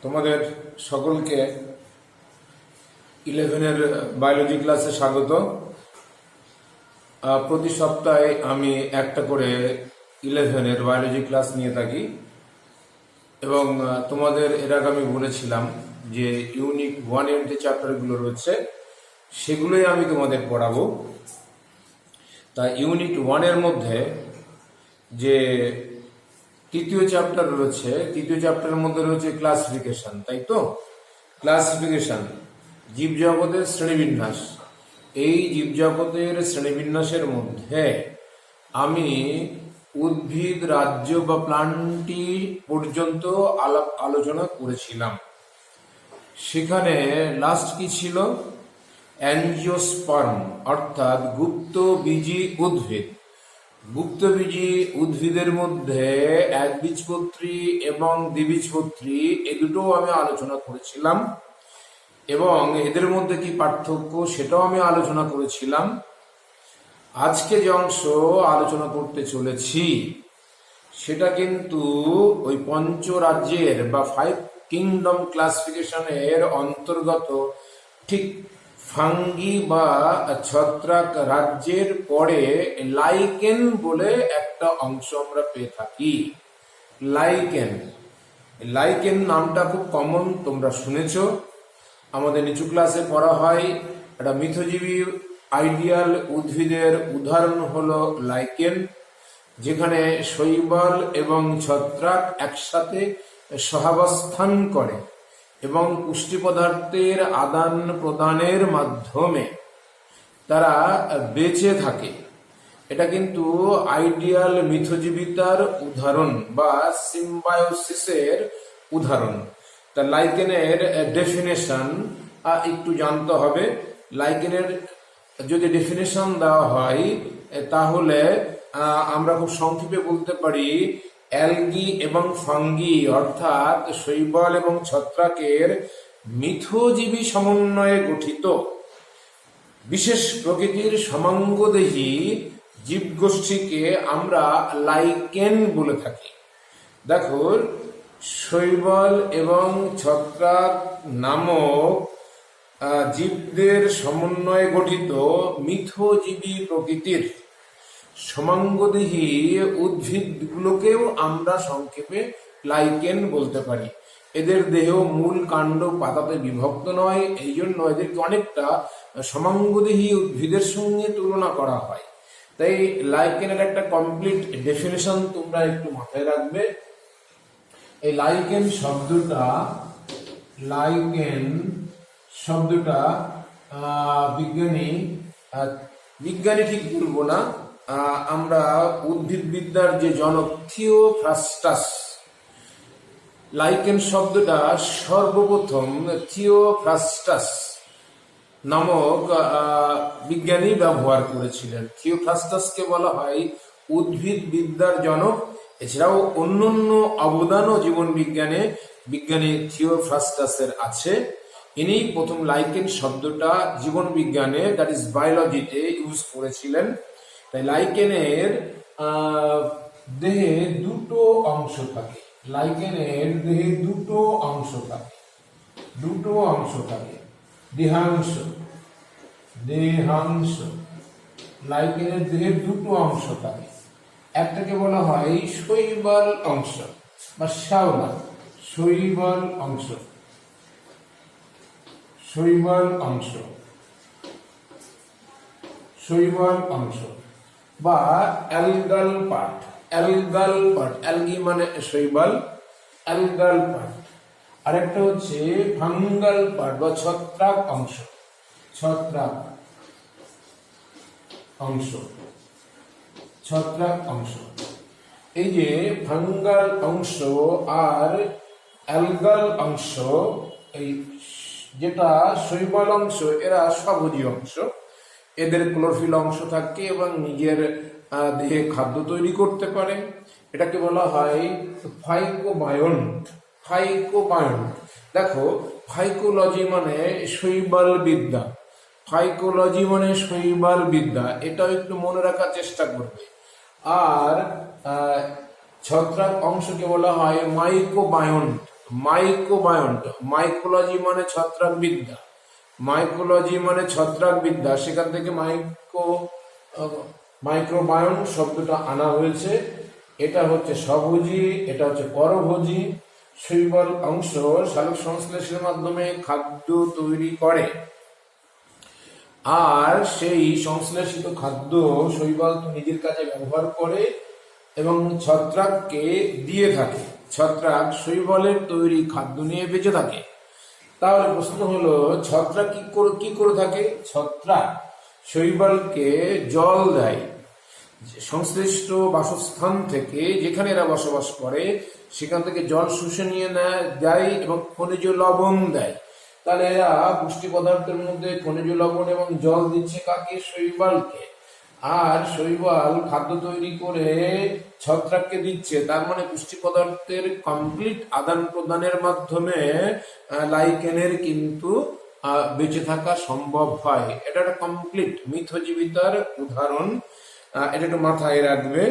তোমাদের সকলকে 11-এর বায়োলজি ক্লাসে স্বাগত। প্রতি সপ্তাহে আমি একটা করে 11-এর বায়োলজি ক্লাস নিয়ে থাকি এবং তোমাদের এর আগে আমি বলেছিলাম যে ইউনিট 1-এর যে চ্যাপ্টারগুলো রয়েছে সেগুলোই আমি তোমাদের পড়াবো। তা ইউনিট 1-এর মধ্যে যে তৃতীয় চ্যাপ্টার রয়েছে, তৃতীয় চ্যাপ্টারের মধ্যে রয়েছে ক্লাসিফিকেশন, তাই তো? ক্লাসিফিকেশন, জীবজগতের শ্রেণীবিন্যাস। এই জীবজগতের শ্রেণীবিন্যাসের মধ্যে আমি উদ্ভিদ রাজ্য বা প্লান্টি পর্যন্ত আলোচনা করেছিলাম। সেখানে লাস্ট কি ছিল? অ্যাঞ্জিওস্পার্ম, অর্থাৎ গুপ্তবীজী উদ্ভিদ। গুপ্তবীজী উদ্ভিদের মধ্যে একবীজপত্রী এবং দ্বিবীজপত্রী এ দুটো আমি আলোচনা করেছিলাম এবং এদের মধ্যে কি পার্থক্য সেটাও আমি আলোচনা করেছিলাম। আজকে যে অংশ আলোচনা করতে চলেছি সেটা কিন্তু ওই পঞ্চরাজ্যের বা 5 কিংডম ক্লাসিফিকেশনের অন্তর্গত। ঠিক ফাঙ্গি বা ছত্রাক রাজ্যের পরে লাইকেন বলে একটা অংশ আমরা পেয়ে থাকি। লাইকেন, লাইকেন নামটা খুব কমন, তোমরা শুনেছ। আমাদের নিচু ক্লাসে পড়া হয় একটা মিথজীবী আইডিয়াল উদ্ভিদের উদাহরণ হলো লাইকেন, যেখানে শৈবাল এবং ছত্রাক একসাথে সহাবস্থান করে এবং পুষ্টি পদার্থের আদান প্রদানের মাধ্যমে তারা বেঁচে থাকে। এটা কিন্তু আইডিয়াল মিথজীবিতার উদাহরণ বা সিম্বায়োসিসের উদাহরণ। তা লাইকেনের ডেফিনেশন একটু জানতে হবে। লাইকেনের যদি ডেফিনেশন দেওয়া হয় তাহলে আমরা খুব সংক্ষেপে বলতে পারি অ্যালগি এবং ফাঙ্গি, অর্থাৎ শৈবাল এবং ছত্রাকের মিথজীবী সমন্বয়ে গঠিত বিশেষ প্রকৃতির সমাঙ্গদেহী জীবগোষ্ঠীকে আমরা লাইকেন বলে থাকি। দেখো, শৈবাল এবং ছত্রাক নামক জীবদের সমন্বয়ে গঠিত মিথজীবী প্রকৃতির সমাঙ্গদেহী উদ্ভিদগুলোকেও আমরা সংক্ষেপে লাইকেন বলতে পারি। এদের দেহ মূল কাণ্ড পাতাতে বিভক্ত নয়, এই জন্য এদেরকে অনেকটা সমাঙ্গদেহী উদ্ভিদের সঙ্গে তুলনা করা হয়। তাই লাইকেনের একটা কমপ্লিট ডেফিনেশন তোমরা একটু মাথায় রাখবে। এই লাইকেন শব্দটা, লাইকেন শব্দটা বিজ্ঞানী ঠিক বলবো না, আমরা উদ্ভিদবিদ্যার যে জনক থিওফ্রাস্টাস, লাইকেন শব্দটা সর্বপ্রথম থিওফ্রাস্টাস নামক বিজ্ঞানী ব্যবহার করেছিলেন। থিওফ্রাস্টাসকে বলা হয় উদ্ভিদবিদ্যার জনক। এছাড়াও অন্যান্য অবদানও জীবন বিজ্ঞানী থিওফ্রাস্টাসের আছে। ইনি প্রথম লাইকেন শব্দটা জীবন বিজ্ঞানে, দ্যাট ইজ বায়োলজিতে ইউজ করেছিলেন। তাই লাইকেনের দেহে দুটো অংশ থাকে। লাইকেনের দেহে দুটো অংশ থাকে, দেহাংশ। লাইকেনের দেহে দুটো অংশ থাকে। একটাকে বলা হয় শৈবাল অংশ বা শ্যাওলা, শৈবাল অংশ বা অ্যালগাল পার্ট। অ্যালগি মানে শৈবাল, অ্যালগাল পার্ট। আরেকটা হচ্ছে ফাঙ্গাল পার্ট বা ছত্রাক অংশ। এই যে ফাঙ্গাল অংশ আর অ্যালগাল অংশ, এই যেটা শৈবাল অংশ, এরা স্বভোজী অংশ। এদের ক্লোরোফিল অংশ থাকে এবং নিজের দেহে খাদ্য তৈরি করতে পারে। এটাকে বলা হয় ফাইকোবায়ন্ট। দেখো, ফাইকোলজি মানে শৈবাল বিদ্যা, এটাও একটু মনে রাখার চেষ্টা করবে। আর ছত্রাক অংশকে বলা হয় মাইকোবায়ন্ট। মাইক্রোবায়োন্ট, মাইকোলজি মানে ছত্রাক বিদ্যা, মাইকোলজি মানে ছত্রাক বিদ্যা, সেখান থেকে মাইক্রোবায়োন্ট শব্দটা আনা হয়েছে। এটা হচ্ছে স্বভোজী, এটা হচ্ছে পরভোজী। শৈবাল অংশ সালোক সংশ্লেষের মাধ্যমে খাদ্য তৈরি করে, আর সেই সংশ্লেষিত খাদ্য শৈবাল তো নিজের কাজে ব্যবহার করে এবং ছত্রাককে দিয়ে থাকে। ছত্রাক শৈবালের তৈরি খাদ্য নিয়ে বেঁচে থাকে। তাহলে প্রশ্ন হলো, ছত্রাক কি করে থাকে? ছত্রাক শৈবালকে জল দেয়, সংশ্লিষ্ট বাসস্থান থেকে, যেখানে এরা বসবাস করে সেখান থেকে জল শুষে নিয়ে দেয় এবং খনিজ লবণ দেয়। তাহলে এরা পুষ্টি পদার্থের মধ্যে খনিজ লবণ এবং জল দিচ্ছে কাকে? শৈবালকে। আর শৈবাল খাদ্য তৈরি করে ছত্রাককে দিচ্ছে, তার মানে পুষ্টি পদার্থের কমপ্লিট আদান প্রদানের মাধ্যমে লাইকেনের কিন্তু বেঁচে থাকা সম্ভব হয়। এটা একটা কমপ্লিট মিথজীবিতার উদাহরণ, এটা একটু মাথায় রাখবে।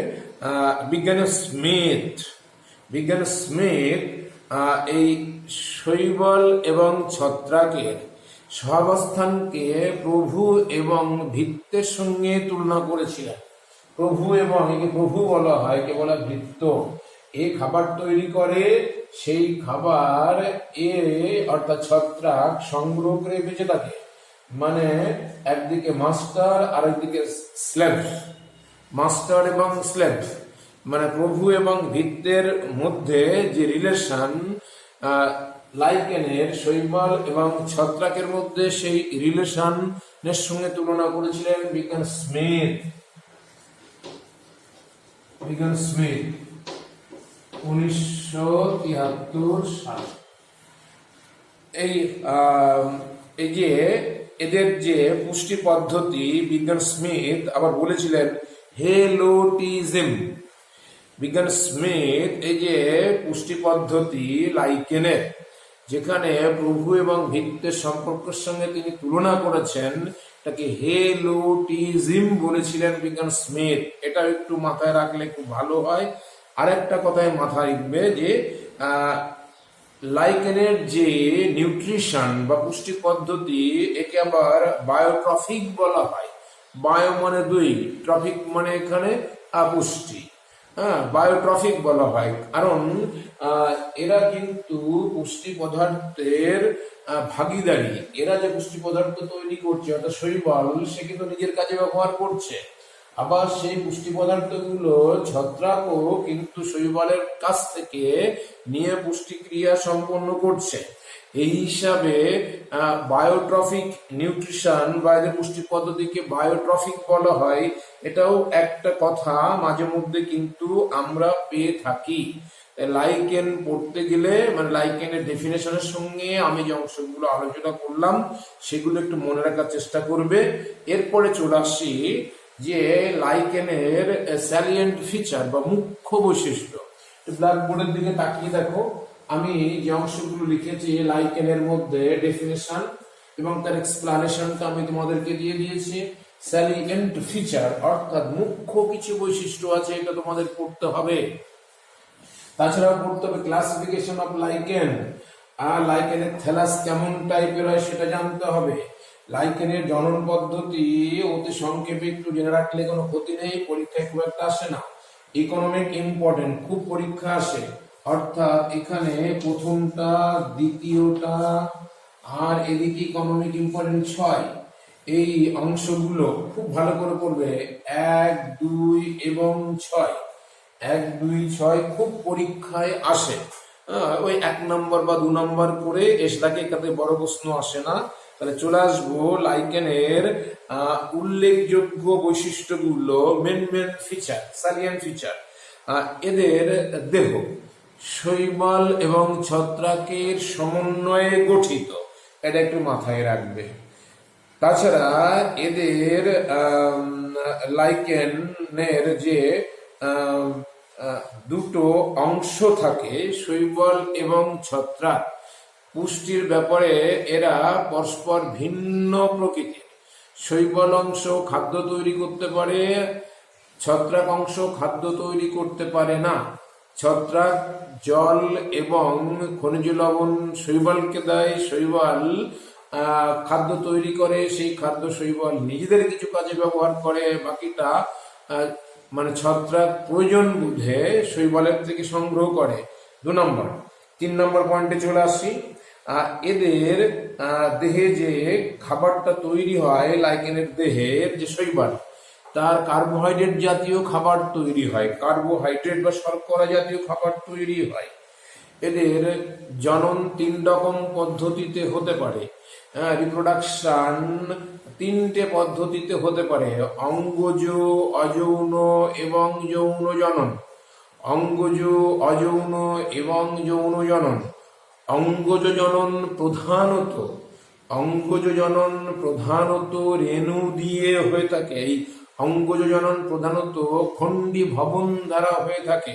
বিজ্ঞানী স্মিথ এই শৈবাল এবং ছত্রাকের সহাবস্থানকে প্রভু এবং ভৃত্যের সঙ্গে তুলনা করেছিলেন। প্রভু এবং একে প্রভু বলা হয়, কে বলা ভৃত্য। এ খাবার তৈরি করে, সেই খাবার অর্থাৎ ছত্রাক সংগ্রহ করে বেঁচে থাকে। মানে একদিকে মাস্টার, আরেকদিকে স্লেভ। মাস্টার এবং স্লেভ মানে প্রভু এবং ভৃত্যের মধ্যে যে রিলেশন, লাইকেনের শৈবাল এবং ছত্রাকের মধ্যে সেই রিলেশনের সঙ্গে তুলনা করেছিলেন বিজ্ঞান স্মিথ। 1973 সাল। এই যে এদের যে পুষ্টি পদ্ধতি, বিজ্ঞান স্মিথ আবার বলেছিলেন হেলোটিজম। বিজ্ঞান স্মিথ এই যে পুষ্টি পদ্ধতি লাইকেনের, যেখানে প্রভু এবং ভৃত্যের সম্পর্কের সঙ্গে তিনি তুলনা করেছেন, এটাকে হেলোটিজম বলেছিলেন বিজ্ঞান স্মিথ। এটা একটু মাথায় রাখলে খুব ভালো হয়। আরেকটা কথায় মাথায় রাখবে যে লাইকেনের যে নিউট্রিশন বা পুষ্টি পদ্ধতি, একে আবার বায়োট্রফিক বলা হয়। বায়ো মানে দুই, ট্রফিক মানে এখানে পুষ্টি। বায়োট্রফিক বলা হয়, কারণ এরা কিন্তু পুষ্টি পদার্থের ভাগিদারি। এরা যে পুষ্টি পদার্থ তৈরি করছে, অর্থাৎ শৈবাল, সে কিন্তু নিজের কাজে ব্যবহার করছে। আবার সেই পুষ্টি পদার্থগুলো ছত্রাকও কিন্তু শৈবালের কাছ থেকে নিয়ে পুষ্টিক্রিয়া সম্পন্ন করছে। এই হিসাবে বায়োট্রফিক নিউট্রিশন বা এদের পুষ্টি পদ্ধতিকে বায়োট্রফিক বলা হয়। এটাও একটা কথা মাঝে মধ্যে কিন্তু আমরা পেয়ে থাকি। লাইকেন পড়তে গেলে, মানে লাইকেনের ডেফিনেশনের সঙ্গে আমি যে অংশগুলো আলোচনা করলাম সেগুলো একটু মনে রাখার চেষ্টা করবে। এরপরে চলে আসি যে লাইকেনের স্যালিয়েন্ট ফিচার বা মুখ্য বৈশিষ্ট্য। ব্ল্যাকবোর্ডের দিকে তাকিয়ে দেখো, আমি যে অংশগুলো লিখেছি লাইকেনের মধ্যে ডেফিনেশন এবং তার এক্সপ্লানেশনটা আমি তোমাদেরকে দিয়ে দিয়েছি। স্যালিয়েন্ট ফিচার অর্থাৎ মুখ্য কিছু বৈশিষ্ট্য আছে, এটা তোমাদের পড়তে হবে। তাছাড়াও পড়তে হবে ক্লাসিফিকেশন অফ লাইকেন, আর লাইকেনের থ্যালাস কেমন টাইপের হয় সেটা জানতে হবে। লাইকেনের জনন পদ্ধতি অতি সংক্ষেপে একটু জেনে রাখলে কোনো ক্ষতি নেই, পরীক্ষায় খুব একটা আসে না। ইকোনমিক ইম্পর্টেন্ট, খুব পরীক্ষা আসে, অর্থাৎ এখানে প্রথমটা, দ্বিতীয়টা, আর এদিকে ইকোনমিক ইম্পর্টেন্ট 6। এই অংশগুলো খুব ভালো করে পড়বে, 1, 2 এবং 6। 1, 2, 6 খুব পরীক্ষায় আসে। ওই 1 নম্বর বা 2 নম্বর করে এসে থাকে, এটাতে বড় প্রশ্ন আসে না। তাহলে চলে আসবো লাইকেনের উল্লেখযোগ্য বৈশিষ্ট্যগুলো, মেন ফিচার, সালিয়েন্ট ফিচার। এদের দেহ শৈবাল এবং ছত্রাকের সমন্বয়ে গঠিত, এটা একটু মাথায় রাখবে। তাছাড়া এদের লাইকেনের যে দুটো অংশ থাকে, শৈবাল এবং ছত্রাক, পুষ্টির ব্যাপারে এরা পরস্পর ভিন্ন প্রকৃতির। শৈবাল অংশ খাদ্য তৈরি করতে পারে, ছত্রাক অংশ খাদ্য তৈরি করতে পারে না। ছত্রাক জল এবং খনিজ লবণ শৈবালকে দেয়, শৈবাল খাদ্য তৈরি করে, সেই খাদ্য শৈবাল নিজেদের কিছু কাজে ব্যবহার করে, বাকিটা মানে ছত্রাক প্রয়োজন বুঝে শৈবালের থেকে সংগ্রহ করে। 2 নম্বর। 3 নম্বর পয়েন্টে চলে আসি। এদের দেহে যে খাবারটা তৈরি হয়, লাইকেনের দেহের যে শৈবাল, তার কার্বোহাইড্রেট জাতীয় খাবার তৈরি হয়, কার্বোহাইড্রেট বা শর্করা জাতীয় খাবার তৈরি হয়। এদের জনন 3 রকম পদ্ধতিতে হতে পারে। রিপ্রোডাকশন 3টে পদ্ধতিতে হতে পারে: অঙ্গজ, অযৌন এবং যৌন জনন। অঙ্গজ, অযৌন এবং যৌন জনন। অঙ্গজ জনন প্রধানত রেণু দিয়ে হয়ে থাকে। এই অঙ্গজ জনন প্রধানত খণ্ডী ভবন দ্বারা হয়ে থাকে,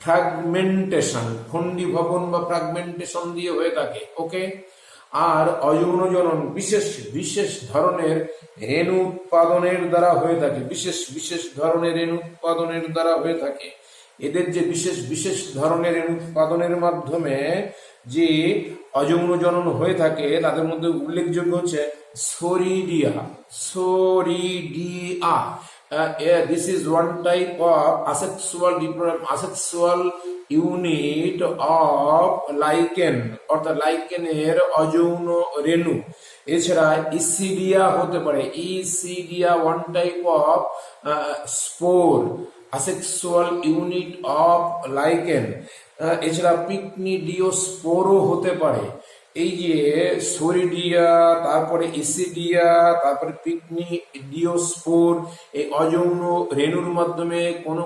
ফ্র্যাগমেন্টেশন, খণ্ডী ভবন বা ফ্র্যাগমেন্টেশন দিয়ে হয়ে থাকে। ওকে। আর অযৌন জনন বিশেষ ধরনের রেণু উৎপাদনের দ্বারা হয়ে থাকে, বিশেষ ধরনের রেণু উৎপাদনের দ্বারা হয়ে থাকে। এদের যে বিশেষ ধরনের রেণু উৎপাদনের মাধ্যমে যে অযৌন জনন হয়ে থাকে, তাদের মধ্যে উল্লেখযোগ্য হচ্ছে সোরিডিয়া। This is one type of asexual unit of lichen, অর্থাৎ লাইকেনের অযৌন রেণু। এছাড়া ইসিডিয়া হতে পারে, isidia one type of spore, asexual unit of lichen। এছাড়া পিকনিডিওস্পোরও হতে পারে। এই যে সোরিডিয়া, তারপরে ইসিডিয়া, তারপরে পিকনিডিওস্পোর, এই অযৌন রেণুর মাধ্যমে কোন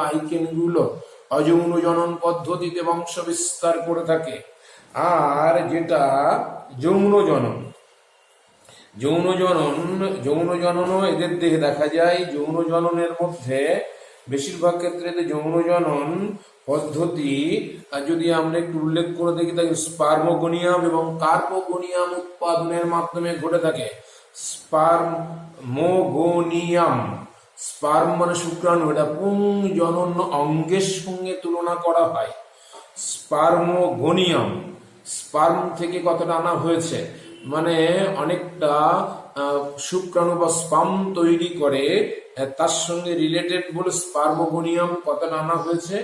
লাইকেন গুলো অযৌন জনন পদ্ধতিতে বংশ বিস্তার করে থাকে। আর যেটা যৌন জননও এদের দেহে দেখা যায়। যৌন জননের মধ্যে বেশিরভাগ ক্ষেত্রে যৌন জনন পদ্ধতি যদি আমরা একটু উল্লেখ করে দেখি, তাকে স্পার্মোগোনিয়াম এবং কার্পোগোনিয়াম উৎপাদনের মাধ্যমে ঘটে থাকে। স্পার্ম মানে শুক্রাণু, এটা পুংজনন অঙ্গের সঙ্গে তুলনা করা হয়। স্পার্মোগোনিয়াম, স্পার্ম থেকে কতটা আনা হয়েছে, মানে অনেকটা শুক্রাণু বা স্পার্ম তৈরি করে, তার সঙ্গে রিলেটেড বলে স্পার্মোগোনিয়াম কতটা আনা হয়েছে।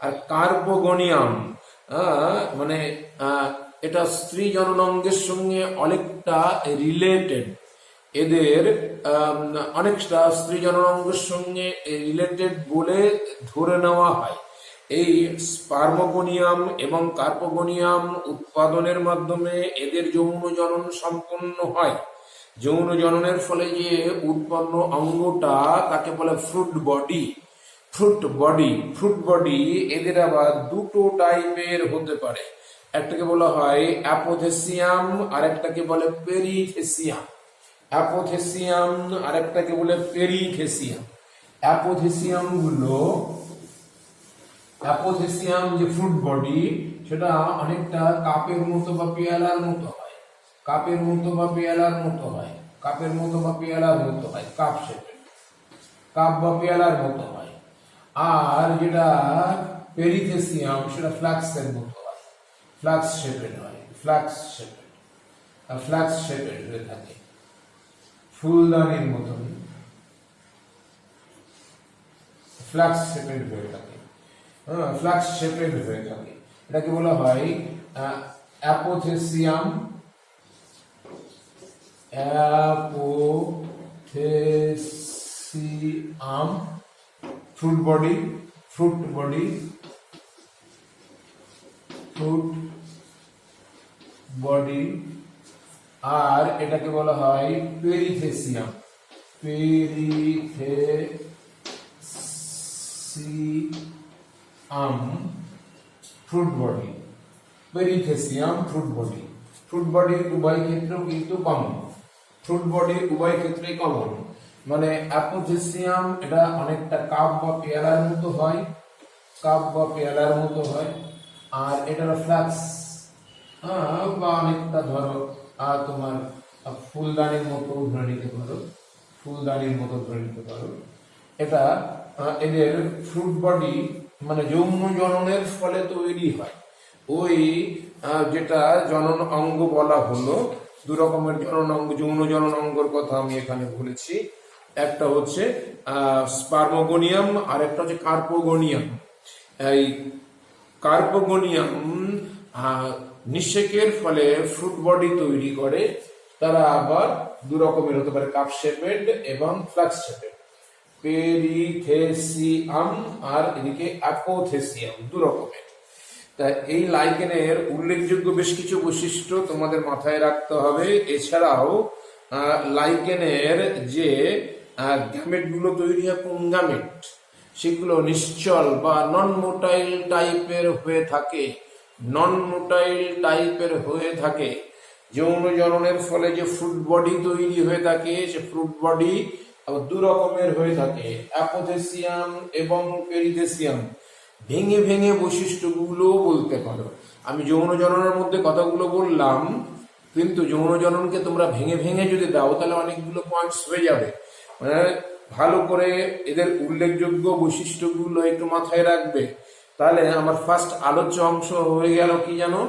আর কার্পোগোনিয়াম মানে এটা স্ত্রী জননাঙ্গের সঙ্গে অনেকটা রিলেটেড। এদের অনেকটা স্ত্রী জননাঙ্গের সঙ্গে রিলেটেড বলে ধরে নেওয়া হয়। এই স্পার্মোগোনিয়াম এবং কার্পোগোনিয়াম উৎপাদনের মাধ্যমে এদের যৌন জনন সম্পন্ন হয়। যৌন জননের ফলে যে উৎপন্ন অঙ্গটা তাকে বলে ফ্রুট বডি। এদের আবার 2টো টাইপের হতে পারে। একটাকে বলা হয় অ্যাপোথেসিয়াম, আর একটাকে বলে পেরিথেসিয়াম। অ্যাপোথেসিয়াম যে ফ্রুট বডি, সেটা অনেকটা কাপের মতো বা পেয়ালার মতো হয়, কাপ বা পেয়ালার মতো হয়। আর যেটা পেরিথেসিয়াম, সেটা ফ্ল্যাক্সের মতো হয়, ফ্ল্যাক্স শেপেড হয়ে থাকে, ফুলদানির মতন ফ্ল্যাক্স শেপেড হয়ে থাকে। এটাকে বলা হয় অ্যাপোথেসিয়াম। Fruit body. আর এটাকে বলা হয় পেরিথেসিয়াম। ফ্রুট বডি উভয় ক্ষেত্রেও কিন্তু কমন। মানে অ্যাপোথেসিয়াম এটা অনেকটা কাপ বা পেয়ালার মতো হয়, আর এটা ফ্ল্যাক্স বা অনেকটা ধরো তোমার ফুলদানির মতো ধরে নিতে পারো। এটা এদের ফ্রুট বডি মানে যৌন জননের ফলে তৈরি হয়। ওই যেটা জনন অঙ্গ বলা হলো, দু রকমের জনন অঙ্গ, যৌন জনন অঙ্গর কথা আমি এখানে বলেছি। একটা হচ্ছে স্পার্মোগোনিয়াম আর একটা হচ্ছে কার্পোগোনিয়াম। এই কার্পোগোনিয়াম নিষেকের ফলে ফ্রুট বডি তৈরি করে। তারা আবার দু রকমের হতে পারে, কাপ শেপেড এবং ফ্লাক্স শেপেড। পেরিথেসিয়াম আর এদিকে অ্যাপোথেসিয়াম, দু রকমের। তা এই লাইকেনের উল্লেখযোগ্য বেশ কিছু বৈশিষ্ট্য তোমাদের মাথায় রাখতে হবে। এছাড়াও লাইকেনের যে গ্যামেট গুলো তৈরি হয়, পুংগামেট, সেগুলো নিশ্চল বা নন মোটাইল টাইপের হয়ে থাকে। নন মোটাইল টাইপের হয়ে থাকে। যৌন জননের ফলে যে ফ্রুট বডি তৈরি হয়ে থাকে, সে ফ্রুট বডি দু রকমের হয়ে থাকে, অ্যাপোথেসিয়াম এবং পেরিথেসিয়াম। ভেঙে ভেঙে বৈশিষ্ট্যগুলো বলতে পারো। আমি যৌন জননের মধ্যে কথাগুলো বললাম, কিন্তু যৌন জননকে তোমরা ভেঙে ভেঙে যদি দাও তাহলে অনেকগুলো পয়েন্টস হয়ে যাবে। মানে ভালো করে এদের উল্লেখযোগ্য বৈশিষ্ট্যগুলো একটু মাথায় রাখবে। তাহলে আমার ফার্স্ট আলোচ্য অংশ হয়ে গেল কি জানো,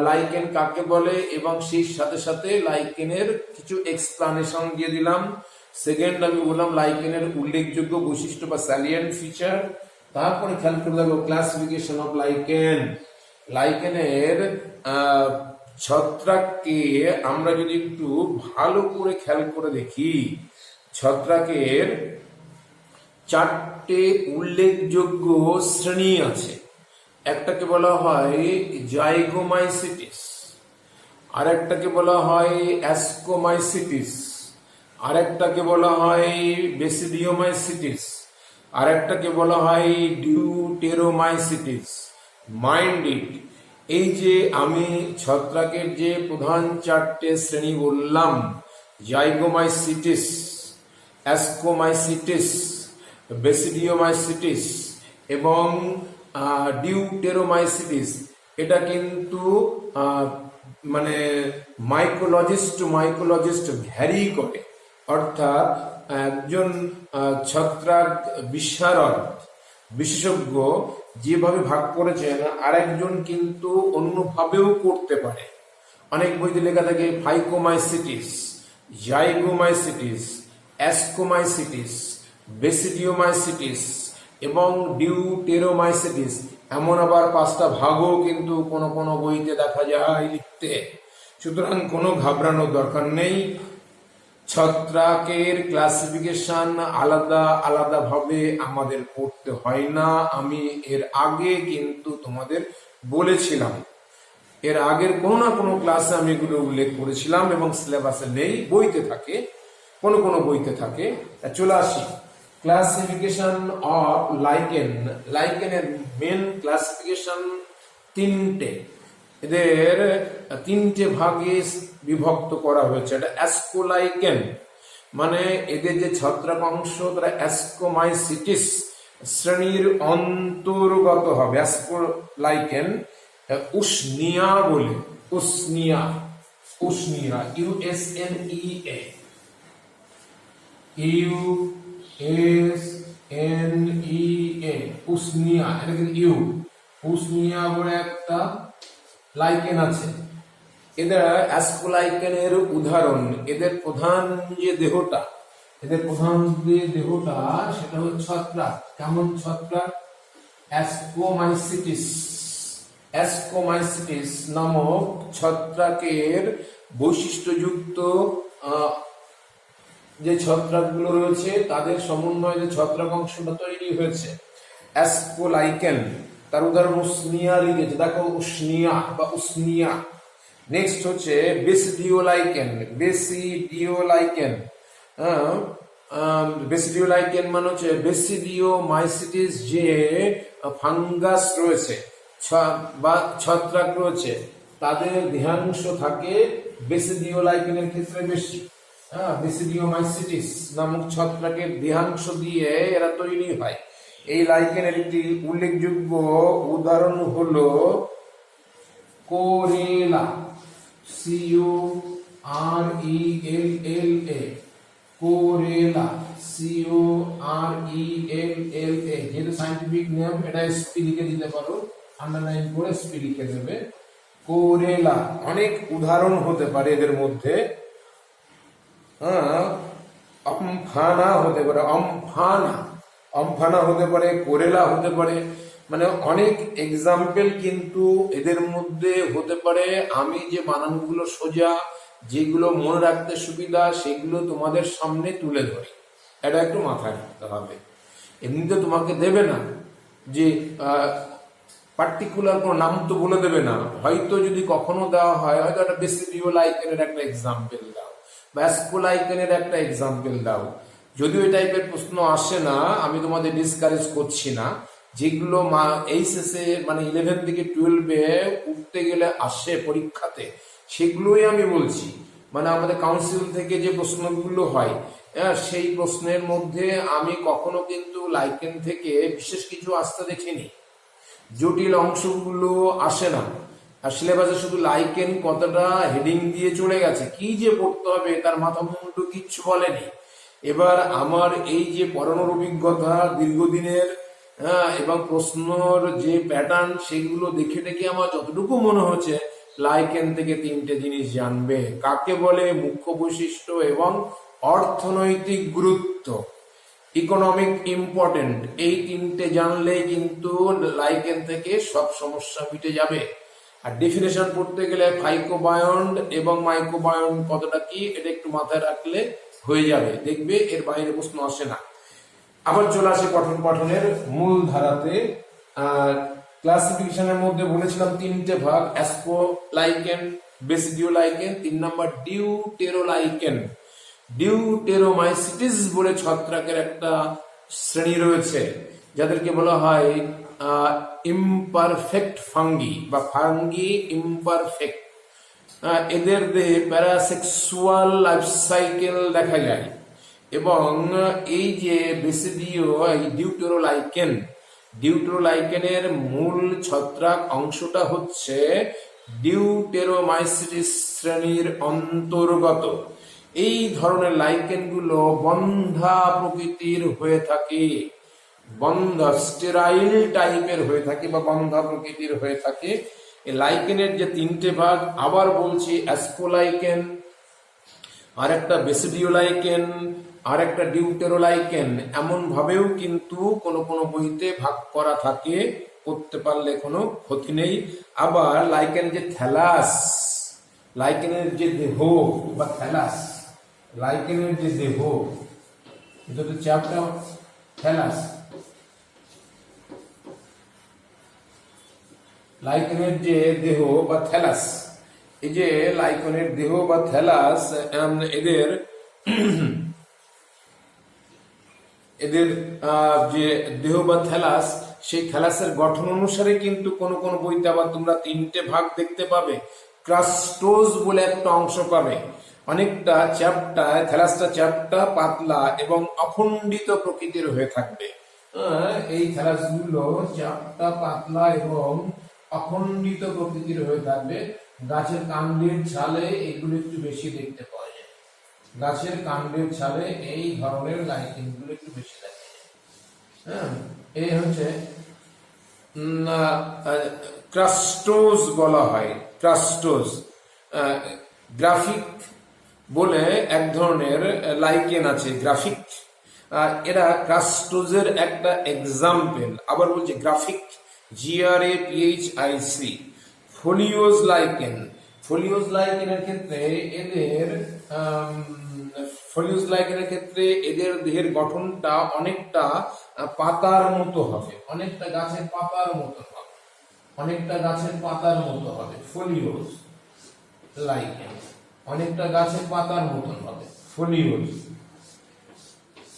লাইকেন কাকে বলে, এবং সেই সাথে সাথে লাইকেনের কিছু এক্সপ্লানেশন দিয়ে দিলাম। সেকেন্ড আমি বললাম লাইকেনের উল্লেখযোগ্য বৈশিষ্ট্য বা স্যালিয়েন্ট ফিচার। তারপরে খেয়াল করে দেখো ক্লাসিফিকেশন অফ লাইকেন। লাইকেনের ছত্রাককে আমরা যদি একটু ভালো করে খেয়াল করে দেখি, ছত্রাকের চারটে উল্লেখযোগ্য শ্রেণী আছে। একটাকে বলা হয় জাইগোমাইসিটিস, আরেকটাকে বলা হয় অ্যাস্কোমাইসিটিস, আরেকটাকে বলা হয় বেসিডিওমাইসিটিস, আরেকটাকে বলা হয় ডিউটেরোমাইসিটিস। মাইন্ড ইট, এই যে আমি ছত্রাকের যে প্রধান চারটে শ্রেণী বললাম, জাইগোমাইসিটিস, অ্যাস্কোমাইসিটিস, বেসিডিওমাইসিটিস এবং ডিউটেরোমাইসিটিস, এটা কিন্তু মানে মাইকোলজিস্ট টু মাইকোলজিস্ট ভ্যারি করে। অর্থাৎ একজন ছত্রাক বিশারদ বিশেষজ্ঞ যেভাবে ভাগ করেছেন, আরেকজন কিন্তু অন্যভাবেও করতে পারে। অনেক বইতে লেখা থাকে ফাইকোমাইসিটিস, জাইগোমাইসিটিস, অ্যাস্কোমাইসিটিস, বেসিডিওমাইসিটিস এবং ডিউটেরোমাইসিটিস। এমন আবার 5টা ভাগও কিন্তু কোনো কোনো বইতে দেখা যায় লিখতে। সুতরাং কোনো ঘাবড়ানোর দরকার নেই। ছত্রাকের ক্লাসিফিকেশন আলাদা আলাদা ভাবে আমাদের পড়তে হয় না। আমি এর আগে কিন্তু তোমাদের বলেছিলাম, এর আগের কোনো না কোনো ক্লাসে আমি এগুলো উল্লেখ করেছিলাম এবং সিলেবাসে নেই, বইতে থাকে, কোনো কোনো বইতে থাকে। চলে আসি ক্লাসিফিকেশন অফ লাইকেন। লাইকেনের মেন ক্লাসিফিকেশন তিনটে, এদের তিনটে ভাগে বিভক্ত করা হয়েছে। এটা অ্যাস্কোলাইকেন, মানে এদের যে ছত্রাক অংশ তারা অ্যাস্কোমাইসিটিস শ্রেণীর অন্তর্গত হবে। অ্যাস্কোলাইকেন উষ্ণিয়া বলে, উষ্ণিয়া, উষ্ণিয়া, USNEA, USNEA, উষ্ণিয়া। এটা কিন্তু উষ্ণিয়া বলে একটা লাইকেন আছে। এদের অ্যাস্কোলাইকেনের উদাহরণ, এদের প্রধান যে দেহটা, এদের প্রধান যে দেহটা সেটা হচ্ছে ছত্রাক। কেমন ছত্রাক? অ্যাস্কোমাইসিটিস। অ্যাস্কোমাইসিটিস নামক ছত্রাকের বৈশিষ্ট্যযুক্ত যে ছত্রাকগুলো রয়েছে তাদের সমন্বয়ে যে ছত্রাক অংশটা তৈরি হয়েছে অ্যাস্কোলাইকেন। তার উদাহরণ উষ্ণিয়া লিখেছে, দেখো উষ্ণিয়া বা উষ্ণিয়া। নেক্সট হচ্ছে বেসিডিওলাইকেন। বেসিডিওলাইকেন, বেসিডিওলাইকেন মানে হচ্ছে বেসিডিওমাইসিটিস যে ফাঙ্গাস রয়েছে বা ছত্রাক রয়েছে তাদের দেহাংশ থাকে বেসিডিওলাইকেনের ক্ষেত্রে বেশি। বেসিডিওমাইসিটিস নামক ছত্রাকের দেহাংশ দিয়ে এরা তৈরি হয়। এই লাইকেনের একটি উল্লেখযোগ্য উদাহরণ হলো কোরেলা, CURELLA, কোরেলা, CORELLA, যেহেতু সাইন্টিফিক নেম, এটা এসপি লিখে দিতে পারো, আন্ডারলাইন করে এসপি লিখে দেবে। কোরেলা, অনেক উদাহরণ হতে পারে এদের মধ্যে। আমফানা হতে পারে, আমফানা হতে পারে, কোরেলা হতে পারে, মানে অনেক এক্সাম্পল কিন্তু এদের মধ্যে হতে পারে। আমি যে বানানগুলো সোজা, যেগুলো মনে রাখতে সুবিধা, সেগুলো তোমাদের সামনে তুলে ধরি, এটা একটু মাথায় রাখতে হবে। এমনিতে তোমাকে দেবে না যে পার্টিকুলার কোনো নাম তো বলে দেবে না, হয়তো যদি কখনো দেওয়া হয়, হয়তো একটা বেসিডিও লাইকেনের একটা এক্সাম্পল দাও, ব্যাসকো লাইকেনের একটা এক্সাম্পল দাও। যদিও এই টাইপের প্রশ্ন আসে না, আমি তোমাদের ডিসকারেজ করছি না। যেগুলো এইচএসএ মানে 11 থেকে 12-এ উঠতে গেলে আসে পরীক্ষাতে, সেগুলোই আমি বলছি। মানে আমাদের কাউন্সিল থেকে যে প্রশ্নগুলো হয়, সেই প্রশ্নের মধ্যে আমি কখনো কিন্তু লাইকেন থেকে বিশেষ কিছু আসতে দেখিনি। জটিল অংশগুলো আসে না। আর সিলেবাসে শুধু লাইকেন কতটা হেডিং দিয়ে চলে গেছে, কি যে পড়তে হবে তার মাথা মুন্ডু কিচ্ছু বলেনি। এবার আমার এই যে পড়ানোর অভিজ্ঞতা দীর্ঘদিনের, এবং প্রশ্নর যে প্যাটার্ন, সেগুলো দেখে দেখে আমার যতটুকু মনে হচ্ছে, লাইকেন থেকে 3টে জিনিস জানবে। কাকে বলে? মুখ্য বৈশিষ্ট্য এবং অর্থনৈতিক গুরুত্ব, ইকোনমিক ইম্পর্টেন্ট, এই 3টে জানলেই কিন্তু লাইকেন থেকে সব সমস্যা মিটে যাবে। আর ডেফিনেশন পড়তে গেলে ফাইকোবায়ন্ড এবং মাইক্রোবায়ন্ড কতটা কি, এটা একটু মাথায় রাখলে হয়ে যাবে, দেখবে এর বাইরে প্রশ্ন আসে না। আবার চলে আসে পঠন পাঠনের মূল ধারাতে। ক্লাসিফিকেশনের মধ্যে বলেছিলাম 3টে ভাগ, অ্যাসকো লাইকেন, বেসিডিও লাইকেন, 3 নাম্বার ডিউটেরোলাইকেন। ডিউটেরোমাইসিটিস বলে ছত্রাকের একটা শ্রেণী রয়েছে, যাদেরকে বলা হয় ইমপারফেক্ট ফাঙ্গি বা ফাঙ্গি ইমপারফেক্ট। এদের দেহে প্যারাসেক্সুয়াল লাইফ সাইকেল দেখা যায়। এবং এই যে বেসিডিও, এই ডিউটেরোলাইকেনের মূল ছত্রাক অংশটা হচ্ছে ডিউটেরোমাইসিটিস শ্রেণীর অন্তর্গত। এই ধরনের লাইকেনগুলো বন্ধা প্রকৃতির হয়ে থাকে, বন্ধা স্টেরাইল টাইপের হয়ে থাকে বা বন্ধা প্রকৃতির হয়ে থাকে। এই লাইকেনের যে 3টে ভাগ, আবার বলছি, অ্যাসকোলাইকেন, আর একটা বেসিডিওলাইকেন, আর একটা ডিউটেরোলাইকেন, এমন ভাবেও কিন্তু কোনো কোনো বইতে ভাগ করা থাকে, করতে পারলে কোনো ক্ষতি নেই। আবার লাইকেন যে থ্যালাস, লাইকেনের যে দেহ বা থ্যালাস, লাইকেনের যে দেহ, এটা তো চ্যাপ্টার থ্যালাস, লাইকেনের যে দেহ বা থ্যালাস, এই যে লাইকেনের দেহ বা থ্যালাস, এদের যে দেহ বা থ্যালাস, সেই থ্যালাসের গঠন অনুসারে কিন্তু কোন কোন বইতে আবার তোমরা 3টে ভাগ দেখতে পাবে। ক্রাস্টোজ বলে একটা অংশ পাবে, অনেকটা চ্যাপ্টা, থ্যালাসটা চ্যাপ্টা, পাতলা এবং অখণ্ডিত প্রকৃতির হয়ে থাকবে। এই থ্যালাসগুলো চ্যাপ্টা, পাতলা এবং অখণ্ডিত প্রকৃতির হয়ে থাকবে। গাছের কাণ্ডের ছালে এগুলো একটু বেশি দেখতে পাওয়া যায়, গাছের কাণ্ডের ছালে এই ধরনের লাইকেনগুলো একটু বেশি দেখা যায়। এই হচ্ছে ক্রাস্টোজ বলা হয়, ক্রাস্টোজ। গ্রাফিক বলে এক ধরনের লাইকেন আছে, গ্রাফিক, এরা ক্রাস্টোজের একটা এক্সাম্পল। আবার বলছে গ্রাফিক, GRAPHIC। ফোলিওজ লাইকেন, ফোলিওজ লাইকেনের ক্ষেত্রে এদের দেহের গঠনটা অনেকটা পাতার মতো হবে, অনেকটা গাছের পাতার মতো হবে, অনেকটা গাছের পাতার মতো হবে। ফোলিওজ লাইকেন অনেকটা গাছের পাতার মতন হবে, ফোলিওজ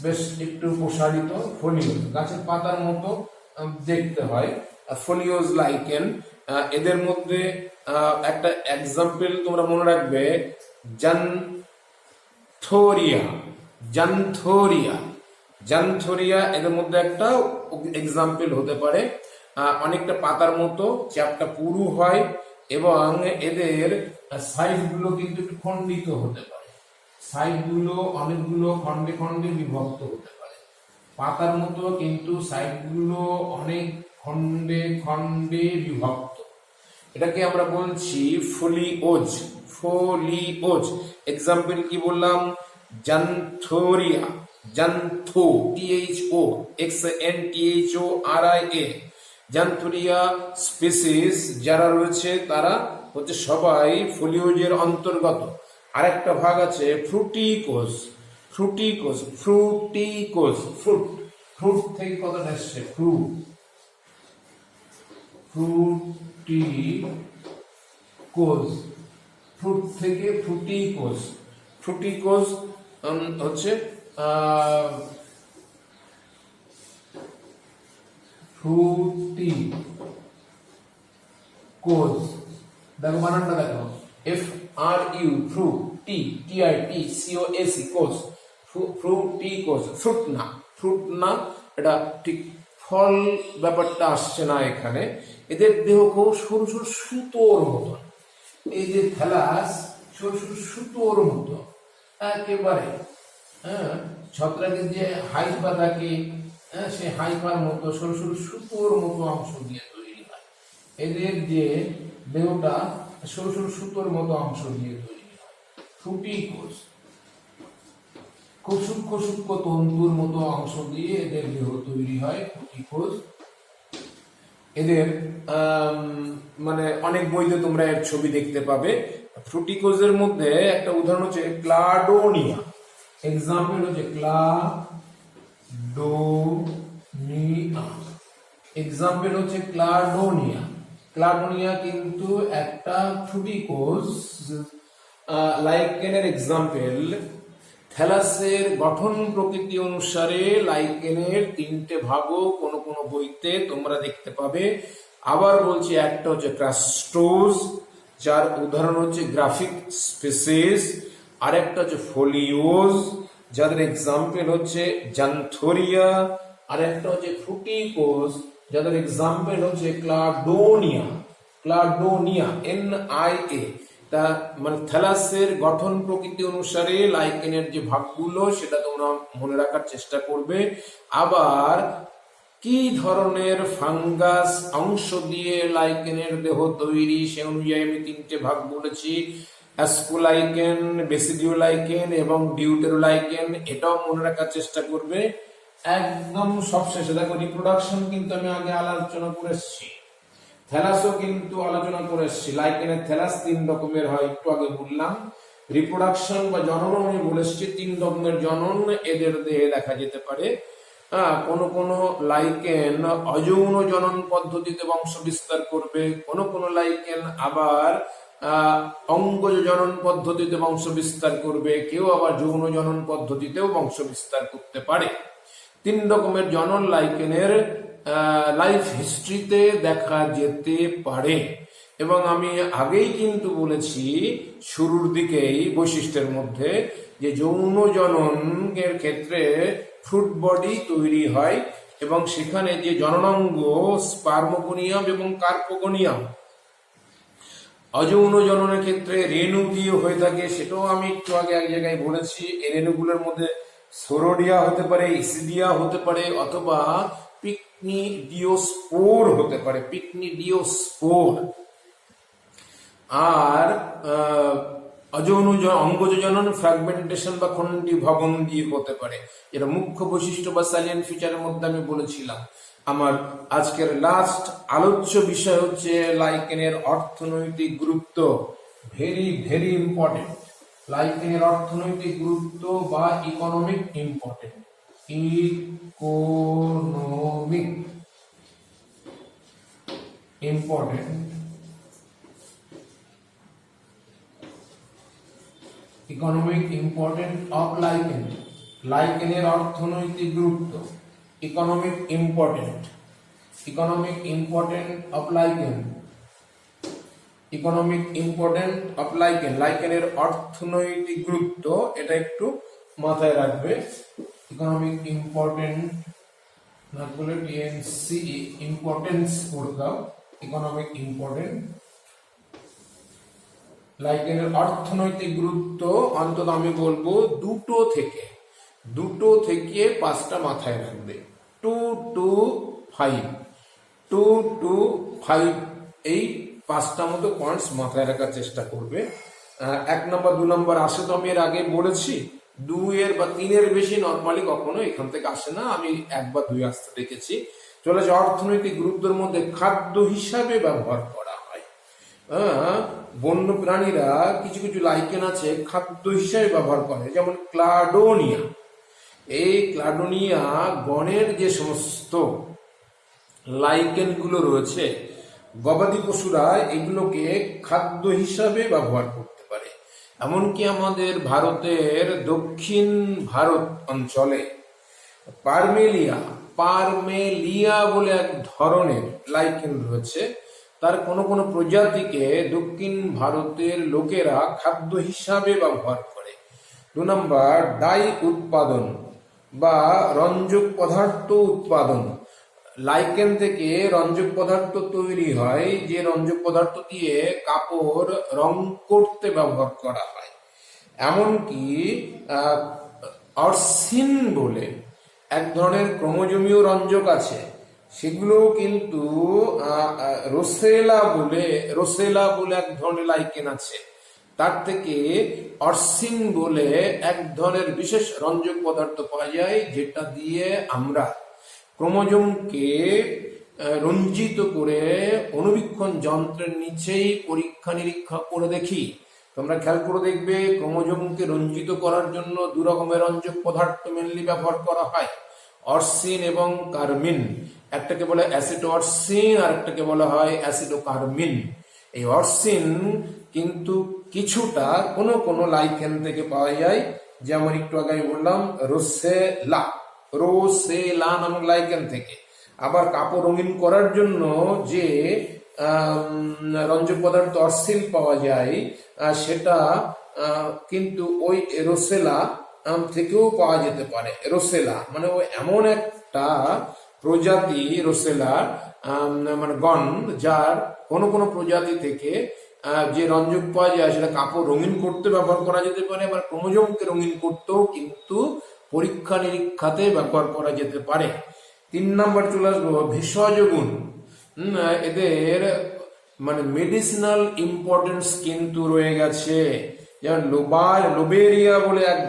বেশ একটু প্রসারিত, ফোলিওজ গাছের পাতার মতো দেখতে হয়, ফোলিওজ লাইকেন। এদের মধ্যে একটা এক্সাম্পল তোমরা মনে রাখবে, জানথোরিয়া, জানথোরিয়া, জানথোরিয়া এদের মধ্যে একটা এক্সাম্পল হতে পারে। অনেকটা পাতার মতো, চ্যাপটা পুরু হয় এবং এদের সাইড গুলো কিন্তু একটু খণ্ডিত হতে পারে, সাইডগুলো অনেকগুলো খণ্ডে খণ্ডে বিভক্ত হতে পারে, পাতার মতো কিন্তু সাইডগুলো অনেক খণ্ডে খণ্ডে বিভক্ত। এটাকে আমরা বলছি ফোলিওজ। ফোলিওজ এক্সাম্পল কি বললাম? জান্থোরিয়া, জান্থো THO XANTHORIA, জান্থোরিয়া স্পিসিস যারা রয়েছে তারা হচ্ছে সবাই ফোলিওজের অন্তর্গত। আরেকটা ভাগ আছে ফ্রুটিকোজ। ফ্রুটিকোজ, ফ্রুটিকোজ, ফ্রুট, ফ্রুট থেকে কথাটা এসছে, ফ্রুট, ফ্রুটিকোজ, ফ্রুট থেকে ফ্রুটিকোজ। ফ্রুটিকোজ হচ্ছে ফ্রুটিকোজ, দেখো বানানটা দেখো, FRU, ফ্রু, TITCOAC, কোজ, ফ্রুটিকোজ। ফ্রুট না, ফ্রুট না, এটা ঠিক ফল ব্যাপারটা আসছে না এখানে। এদের দেহ খুব সরু সরু সুতোর মতো, এই যে থ্যালাস সরু সরু সুতোর মতো একেবারে, হ্যাঁ, ছত্রাকের যে হাইফা থাকে, হ্যাঁ, সেই হাইফার মতো সরু সরু সুতোর মতো অংশ দিয়ে তৈরি হয়। এদের যে দেহটা সরু সরু সুতোর মতো অংশ দিয়ে তৈরি হয়। ফ্রুটিকোজ, খুব সূক্ষ্ম সূক্ষ্ম তন্তুর মতো অংশ দিয়ে এদের দেহ তৈরি হয়, ফ্রুটিকোজ। এদের মানে অনেক বইতে তোমরা এর ছবি দেখতে পাবে। ফ্রুটিকোজের মধ্যে একটা উদাহরণ হচ্ছে ক্লাডোনিয়া। এক্সাম্পল হচ্ছে ক্লাডোনিয়া, এক্সাম্পল হচ্ছে ক্লাডোনিয়া। ক্লাডোনিয়া কিন্তু একটা ফ্রুটিকোজ লাইকেনের এক্সাম্পল। থ্যালাসের গঠন প্রকৃতি অনুসারে লাইকেনের তিনটে ভাগও কোন কোন বইতে তোমরা দেখতে পাবে। আবার বলছি, একটা হচ্ছে ক্রাস্টোজ, যার উদাহরণ হচ্ছে গ্রাফিক স্পিসিস। আর একটা হচ্ছে ফোলিওজ, যাদের এক্সাম্পল হচ্ছে জান্থোরিয়া। আর একটা হচ্ছে ফ্রুটিকোজ, যাদের এক্সাম্পল হচ্ছে ক্লাডোনিয়া। ক্লাডোনিয়া, NIA। তা মানে থ্যালাসের গঠন প্রকৃতি অনুসারে লাইকেনের যে ভাগগুলো সেটা তোমরা মনে রাখার চেষ্টা করবে। আবার কি ধরনের ফাঙ্গাস অংশ দিয়ে লাইকেনের দেহ তৈরি সে অনুযায়ী আমি তিনটে ভাগ বলেছি, অ্যাসকোলাইকেন, বেসিডিওলাইকেন এবং ডিউটেরোলাইকেন। এটাও মনে রাখার চেষ্টা করবে। একদম সবশেষে দেখো রিপ্রোডাকশন কিন্তু আমি আগে আলোচনা করে এসেছি, থ্যালাসও কিন্তু আলোচনা করে এসেছি। লাইকেনের থ্যালাস তিন রকমের হয়, একটু আগে বললাম। রিপ্রোডাকশন বা জনন আমি বলে এসেছি, তিন রকমের জনন এদের দেহে দেখা যেতে পারে। কোন কোন লাইকেন অযৌন জনন পদ্ধতিতে বংশ বিস্তার করবে, কোন কোন লাইকেন আবার অঙ্গজ জনন পদ্ধতিতে বংশ বিস্তার করবে, কেউ আবার যৌন জনন পদ্ধতিতেও বংশ বিস্তার করতে পারে। তিন রকমের জনন লাইকেনের লাইফ হিস্ট্রিতে দেখা যেতে পারে। এবং আমি আগেই কিন্তু বলেছি শুরুর দিকেই বৈশিষ্ট্যের মধ্যে যে যৌন জননের ক্ষেত্রে ফ্রুট বডি তৈরি হয় এবং সেখানে যে জননাঙ্গ স্পার্মোগোনিয়াম এবং কার্পোগোনিয়াম। অযৌন জননের ক্ষেত্রে রেণু দিয়ে হয়ে থাকে, সেটাও আমি একটু আগে এক জায়গায় বলেছি। এই রেণুগুলোর মধ্যে সোরোডিয়া হতে পারে, ইসিডিয়া হতে পারে, অথবা পিকনিডিওস্পোর হতে পারে, পিকনিডিওস্পোর। আর অযৌন অঙ্গজ জনন ফ্র্যাগমেন্টেশন বা খণ্ডি ভবন দিয়ে হতে পারে। যেটা মুখ্য বৈশিষ্ট্য বা সাইলেন্ট ফিচারের মধ্যে আমি বলেছিলাম। আমার আজকের লাস্ট আলোচ্য বিষয় হচ্ছে লাইকেনের অর্থনৈতিক গুরুত্ব। Very very important. লাইকেনের অর্থনৈতিক গুরুত্ব বা economic important. Economic important, economic important of lichen. লাইকেনের অর্থনৈতিক গুরুত্ব, economic important, economic important of lichen, economic important of lichen. লাইকেনের অর্থনৈতিক গুরুত্ব, এটা একটু মাথায় রাখবে। ইকোনমিক ইম্পর্টেন্ট না বলে TNCE ইম্পর্টেন্স করে দাও। ইকোনমিক ইম্পর্টেন্ট, লাইকেনের অর্থনৈতিক গুরুত্ব অন্তত আমি বলবো দুটো থেকে পাঁচটা মাথায় রাখবে। 2 to 5, 2 to 5 এই পাঁচটা মতো পয়েন্টস মাথায় রাখার চেষ্টা করবে। 1 নম্বর 2 নম্বর আসে তো আমি এর আগে বলেছি, 2 বা 3 বেশি নর্মালি কখনো এখান থেকে আসে না, আমি 1 বা 2 আসতে দেখেছি। চলে যে অর্থনৈতিক গুরুত্বের মধ্যে খাদ্য হিসাবে ব্যবহার করা হয়। বন্য প্রাণীরা কিছু কিছু লাইকেন আছে খাদ্য হিসাবে ব্যবহার করে, যেমন ক্লাডোনিয়া। এই ক্লাডোনিয়া গণের যে সমস্ত লাইকেন গুলো রয়েছে, গবাদি পশুরা এগুলোকে খাদ্য হিসাবে ব্যবহার করতে পারে। এমনকি আমাদের ভারতের দক্ষিণ ভারত অঞ্চলে পারমেলিয়া বলে এক ধরনের লাইকেন রয়েছে। তার কোনো কোনো প্রজাতিকে দক্ষিণ ভারতের লোকেরা খাদ্য হিসাবে ব্যবহার করে। 2 নম্বর ডাই উৎপাদন বা রঞ্জক পদার্থ উৎপাদন। লাইকেন থেকে রঞ্জক পদার্থ তৈরি হয়, যে রঞ্জক পদার্থ দিয়ে কাপড় রং করতে ব্যবহার করা হয়। এমনকি অরসিন বলে এক ধরনের ক্রোমোজোমীয় রঞ্জক আছে, সেগুলো কিন্তু রোসেলা বলে এক ধরনের লাইকেন আছে, তার থেকে অরসিন বলে এক ধরনের বিশেষ রঞ্জক পদার্থ পাওয়া যায়, যেটা দিয়ে আমরা ক্রোমোজোমকে রঞ্জিত করে অণুবীক্ষণ যন্ত্রের নিচেই পরীক্ষা নিরীক্ষা করে দেখি। তোমরা খেয়াল করে দেখবে ক্রোমোজোমকে রঞ্জিত করার জন্য 2 রকমের রঞ্জক পদার্থ মেনলি ব্যবহার করা হয়, অরসিন এবং কার্মিন। একটাকে বলে অ্যাসিড অরসিন আর একটাকে বলা হয় অ্যাসিডো কার্মিন। এই অরসিন কিন্তু কিছুটা কোনো লাইকেন থেকে পাওয়া যায়, যেমন একটু আগে আমি বললাম রোসেলা নামক লাইকেন থেকে। আবার কাপড় রঙিন করার জন্য যে রঞ্জক পদার্থ অরসিল পাওয়া যায়, সেটা কিন্তু ওই রোসেলা থেকেও পাওয়া যেতে পারে। রোসেলা মানে ওই এমন একটা প্রজাতি রোসেলা মানে গণ, যার কোনো প্রজাতি থেকে যে রঞ্জক পাওয়া যায় সেটা কাপড় রঙিন করতে ব্যবহার করা যেতে পারে, আবার ক্রোমোজোমকে রঙিন করতেও কিন্তু পরীক্ষা নিরীক্ষাতে ব্যবহার করা যেতে পারে। 3 নম্বর চলে আসবো ভেষজ গুণ। এদের মানে মেডিসিনাল ইম্পর্টেন্স কিন্তু রয়ে গেছে। যেমন লোবেরিয়া বলে এক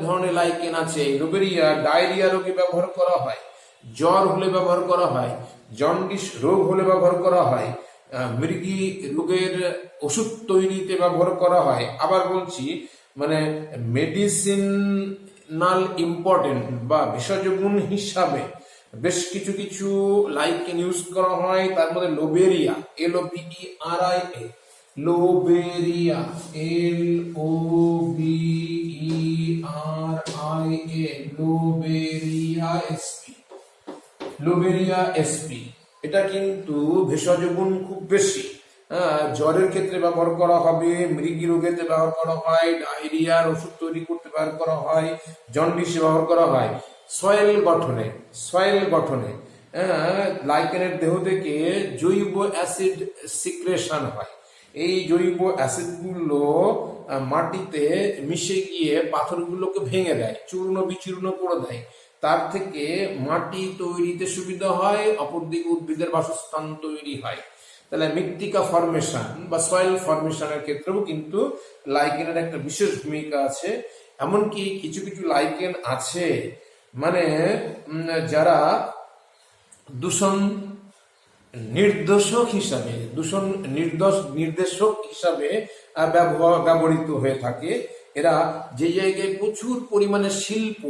ধরনের লাইকেন আছে। লোবেরিয়া ডায়রিয়া রোগে ব্যবহার করা হয়, জ্বর হলে ব্যবহার করা হয়, জন্ডিস রোগ হলে ব্যবহার করা হয়, মৃগী রোগের ওষুধ তৈরিতে ব্যবহার করা হয়। আবার বলছি মানে মেডিসিনাল ইম্পর্টেন্ট বা ভেষজ গুণ হিসাবে বেশ কিছু লাইকেন ইউজ করা হয়। তার মধ্যে লোবেরিয়া LOBERIA, লোবেরিয়া লোবেরিয়া SP, এটা কিন্তু ভেষজ গুণ খুব বেশি। জ্বরের ক্ষেত্রে ব্যবহার করা হবে, মৃগী রোগেতে ব্যবহার করা হয়, ডায়রিয়ার ওষুধ তৈরি করতে ব্যবহার করা হয়, জন্ডিসে ব্যবহার করা হয়। সয়েল গঠনে লাইকেনের দেহ থেকে জৈব অ্যাসিড সিক্রেশন হয়। এই জৈব অ্যাসিডগুলো মাটিতে মিশে গিয়ে পাথরগুলোকে ভেঙে দেয়, চূর্ণ বিচূর্ণ করে দেয়। তার থেকে মাটি তৈরিতে সুবিধা হয়, অপরদিকে উদ্ভিদের বাসস্থান তৈরি হয়। তাহলে মৃত্তিকা ফরমেশন বা সয়েল ফরমেশনের ক্ষেত্রেও কিন্তু লাইকেনের একটা বিশেষ ভূমিকা আছে। এমনকি কিছু লাইকেন আছে মানে যারা দূষণ নির্দেশক হিসাবে ব্যবহৃত হয়ে থাকে। এরা যে জায়গায় প্রচুর পরিমাণে শিল্প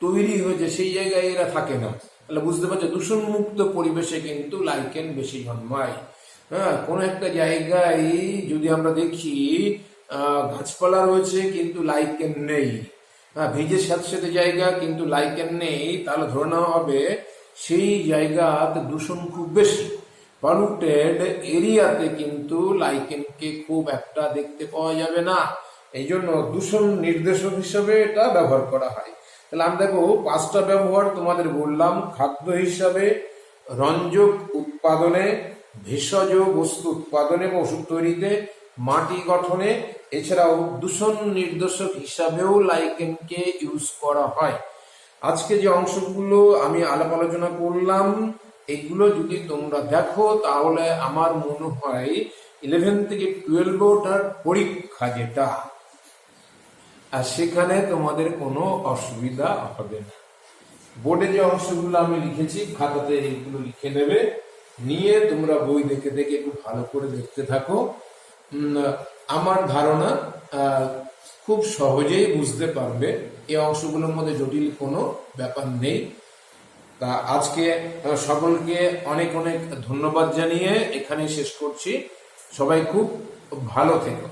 তৈরি হয়েছে সেই জায়গায় এরা থাকে না। তাহলে বুঝতে পারছো দূষণ মুক্ত পরিবেশে কিন্তু লাইকেন বেশি জন্মায়। কোনো একটা জায়গায় যদি আমরা দেখি গাছপালা রয়েছে কিন্তু লাইকেন নেই, ভিজে স্যাঁতসেঁতে জায়গা কিন্তু লাইকেন নেই, তাহলে ধরে নেওয়া হবে সেই জায়গাতে দূষণ খুব বেশি। পলিউটেড এরিয়াতে কিন্তু লাইকেনকে খুব একটা দেখতে পাওয়া যাবে না, এই জন্য দূষণ নির্দেশক হিসেবে এটা ব্যবহার করা হয়। তাহলে আমরা দেখো 5টা ব্যবহার তোমাদের বললাম: খাদ্য হিসাবে, রঞ্জক উৎপাদনে, ভেষজ বস্তু উৎপাদনে বা ওষুধ তৈরিতে, মাটি গঠনে, এছাড়াও দূষণ নির্দেশক হিসাবেও লাইকেনকে ইউজ করা হয়। আজকে যে অংশগুলো আমি আলাপ আলোচনা করলাম, এগুলো যদি তোমরা দেখো তাহলে আমার মনে হয় 11 থেকে 12 ওটার পরীক্ষা যেটা, আর সেখানে তোমাদের কোনো অসুবিধা হবে না। বোর্ডে যে অংশগুলো আমি লিখেছি খাতাতে এইগুলো লিখে নেবে, নিয়ে তোমরা বই দেখে দেখে একটু ভালো করে দেখতে থাকো। আমার ধারণা খুব সহজেই বুঝতে পারবে, এই অংশগুলোর মধ্যে জটিল কোনো ব্যাপার নেই। তা আজকে সকলকে অনেক অনেক ধন্যবাদ জানিয়ে এখানে শেষ করছি। সবাই খুব ভালো থেকো।